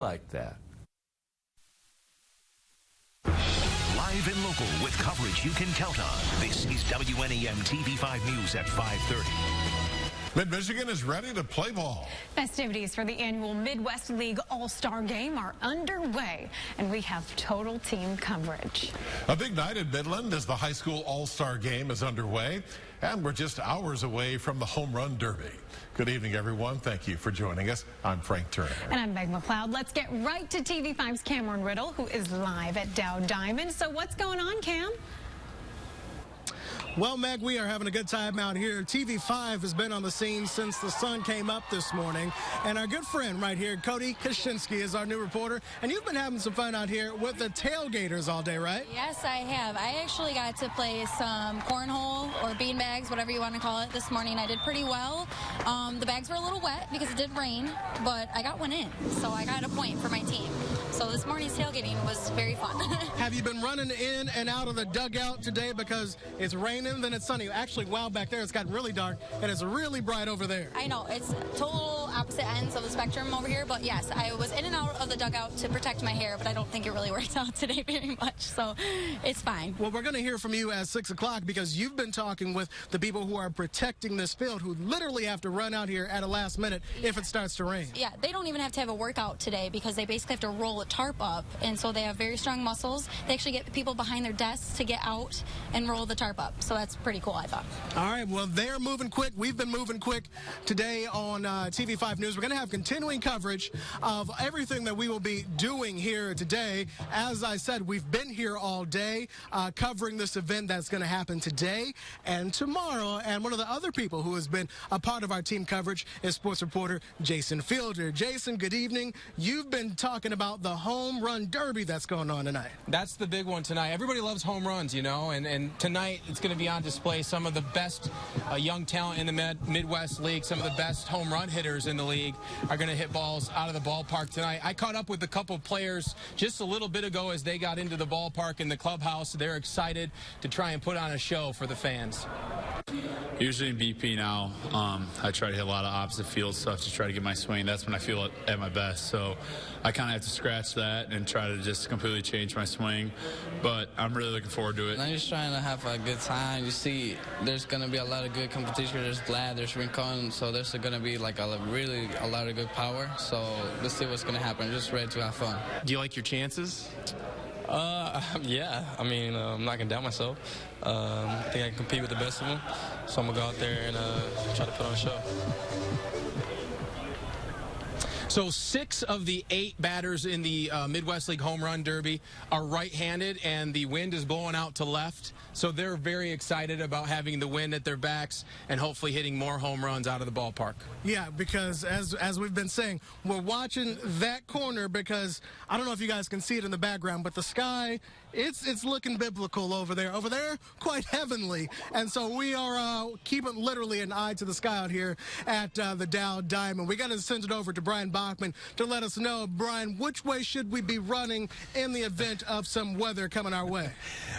like that. Live and local with coverage you can count on. This is WNEM TV5 News at 5:30. Mid-Michigan is ready to play ball. Festivities for the annual Midwest League All-Star Game are underway, and we have total team coverage. A big night in Midland as the high school All-Star Game is underway, and we're just hours away from the Home Run Derby. Good evening, everyone. Thank you for joining us. I'm Frank Turner. And I'm Meg McLeod. Let's get right to TV5's Cameron Ridle, who is live at Dow Diamond. So what's going on, Cam? Well, Meg, we are having a good time out here. TV5 has been on the scene since the sun came up this morning. And our good friend right here, Cody Kaczynski, is our new reporter. And you've been having some fun out here with the tailgaters all day, right? Yes, I have. I actually got to play some cornhole or beanbags, whatever you want to call it, this morning. I did pretty well. The bags were a little wet because it did rain, but I got one in. So I got a point for my team. So this morning's tailgating was very fun. Have you been running in and out of the dugout today because it's raining, then it's sunny? Actually, wow, back there it's gotten really dark and it's really bright over there. I know, it's total opposite ends of the spectrum over here, but yes, I was in and out of the dugout to protect my hair, but I don't think it really worked out today very much, so it's fine. Well, we're going to hear from you at 6 o'clock because you've been talking with the people who are protecting this field, who literally have to run out here at a last minute if it starts to rain. Yeah, they don't even have to have a workout today because they basically have to roll a tarp up, and so they have very strong muscles. They actually get people behind their desks to get out and roll the tarp up, so that's pretty cool, I thought. All right, well, they're moving quick. We've been moving quick today on TV5 News. We're going to have continuing coverage of everything that we will be doing here today. As I said, we've been here all day covering this event that's going to happen today and tomorrow. And one of the other people who has been a part of our team coverage is sports reporter Jason Fielder. Jason, good evening. You've been talking about the Home Run Derby that's going on tonight. That's the big one tonight. Everybody loves home runs, you know, and tonight it's going to be on display. Some of the best young talent in the Midwest League, some of the best home run hitters in the league are going to hit balls out of the ballpark tonight. I caught up with a couple players just a little bit ago as they got into the ballpark in the clubhouse. They're excited to try and put on a show for the fans. Usually in BP now, I try to hit a lot of opposite field stuff to try to get my swing. That's when I feel at my best. So I kind of have to scratch that and try to just completely change my swing. But I'm really looking forward to it. I'm just trying to have a good time. You see, there's going to be a lot of good competition. There's Vlad, there's Rincon, so there's going to be like a lot of good power. So let's see what's going to happen. I'm just ready to have fun. Do you like your chances? Yeah, I mean, I'm not going to doubt myself. I think I can compete with the best of them, so I'm going to go out there and try to put on a show. So 6 of the 8 batters in the Midwest League Home Run Derby are right-handed, and the wind is blowing out to left. So they're very excited about having the wind at their backs and hopefully hitting more home runs out of the ballpark. Yeah, because as we've been saying, we're watching that corner because I don't know if you guys can see it in the background, but the sky, it's looking biblical over there. Over there, quite heavenly. And so we are keeping literally an eye to the sky out here at the Dow Diamond. We got to send it over to Brian Bachman to let us know, Brian, which way should we be running in the event of some weather coming our way?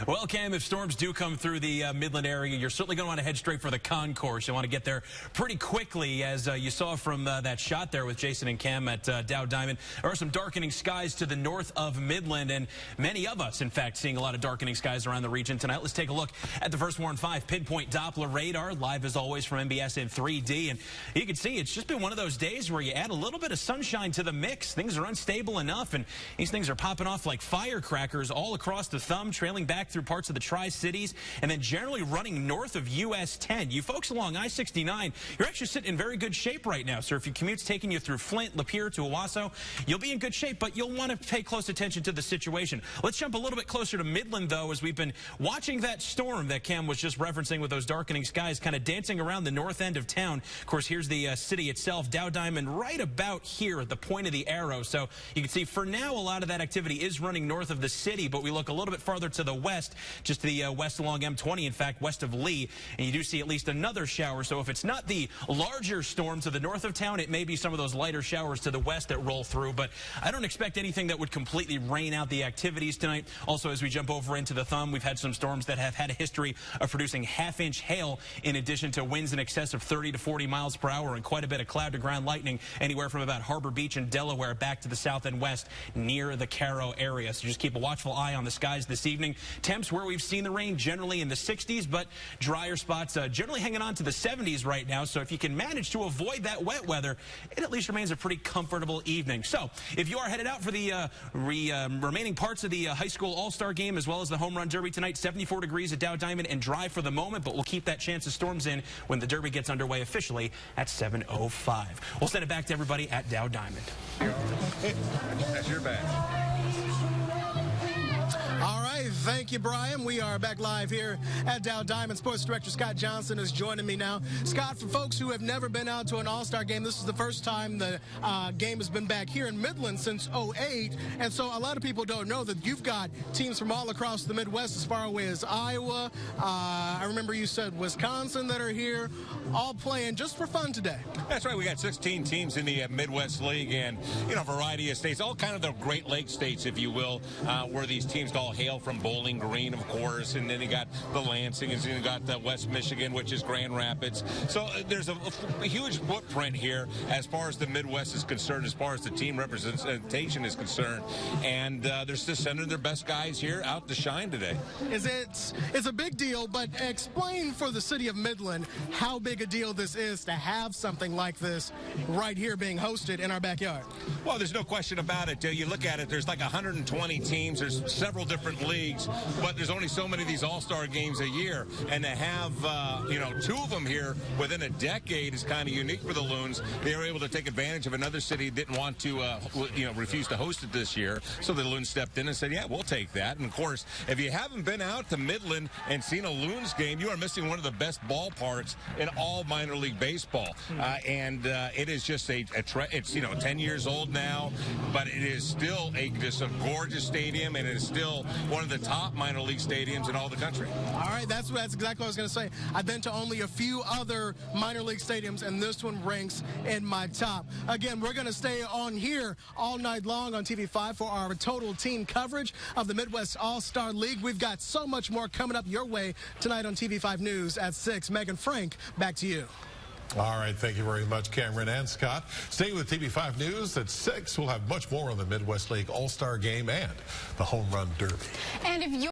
Well, Cam, if storms do come through the Midland area, you're certainly going to want to head straight for the concourse. You want to get there pretty quickly, as you saw from that shot there with Jason and Cam at Dow Diamond. There are some darkening skies to the north of Midland, and many of us, in fact, seeing a lot of darkening skies around the region tonight. Let's take a look at the First Warn 5 pinpoint Doppler radar, live as always from MBS in 3D. And you can see it's just been one of those days where you add a little bit of sunshine to the mix. Things are unstable enough, and these things are popping off like firecrackers all across the thumb, trailing back through parts of the Tri-Cities, and then generally running north of US 10. You folks along I-69, you're actually sitting in very good shape right now. So if your commute's taking you through Flint, Lapeer to Owasso, you'll be in good shape, but you'll want to pay close attention to the situation. Let's jump a little bit closer to Midland, though, as we've been watching that storm that Cam was just referencing with those darkening skies kind of dancing around the north end of town. Of course, here's the city itself, Dow Diamond, right about here at the point of the arrow. So you can see for now a lot of that activity is running north of the city, but we look a little bit farther to the west, just to the west along M20, in fact, west of Lee, and you do see at least another shower. So if it's not the larger storm to the north of town, it may be some of those lighter showers to the west that roll through, but I don't expect anything that would completely rain out the activities tonight. Also, as we jump over into the thumb, we've had some storms that have had a history of producing half-inch hail in addition to winds in excess of 30 to 40 miles per hour and quite a bit of cloud-to-ground lightning, anywhere from about Harbor Beach and Delaware back to the south and west near the Caro area. So just keep a watchful eye on the skies this evening. Temps where we've seen the rain generally in the 60s, but drier spots generally hanging on to the 70s right now. So if you can manage to avoid that wet weather, it at least remains a pretty comfortable evening. So if you are headed out for the remaining parts of the high school all-star game as well as the home run derby tonight, 74 degrees at Dow Diamond and dry for the moment, but we'll keep that chance of storms in when the derby gets underway officially at 7:05. We'll send it back to everybody at Dow Diamond. That's your bag. All right, thank you, Brian. We are back live here at Dow Diamond. Sports Director Scott Johnson is joining me now. Scott, for folks who have never been out to an all-star game, this is the first time the game has been back here in Midland since '08, and so a lot of people don't know that you've got teams from all across the Midwest, as far away as Iowa. I remember you said Wisconsin that are here, all playing just for fun today. That's right. We got 16 teams in the Midwest League, and a variety of states, all kind of the Great Lakes states, if you will, where these teams all hail from. Bowling Green, of course, and then you got the Lansing, and then you got the West Michigan, which is Grand Rapids. So there's a huge footprint here as far as the Midwest is concerned, as far as the team representation is concerned, and they're just sending their best guys here out to shine today. It's a big deal, but explain for the city of Midland how big a deal this is to have something like this right here being hosted in our backyard. Well, there's no question about it. You look at it, there's like 120 teams. There's several different leagues, but there's only so many of these all-star games a year, and to have two of them here within a decade is kind of unique for the Loons. They were able to take advantage of another city that didn't want to refuse to host it this year, so the Loons stepped in and said, yeah, we'll take that. And of course, if you haven't been out to Midland and seen a Loons game, you are missing one of the best ballparks in all minor league baseball. It is just it's 10 years old now, but it is still just a gorgeous stadium, and it is still one of the top minor league stadiums in all the country. All right, that's exactly what I was going to say. I've been to only a few other minor league stadiums, and this one ranks in my top. Again, we're going to stay on here all night long on TV5 for our total team coverage of the Midwest All-Star League. We've got so much more coming up your way tonight on TV5 News at 6. Megan Frank, back to you. All right, thank you very much, Cameron and Scott. Stay with TV5 News at 6. We'll have much more on the Midwest League All-Star Game and the Home Run Derby. And if you're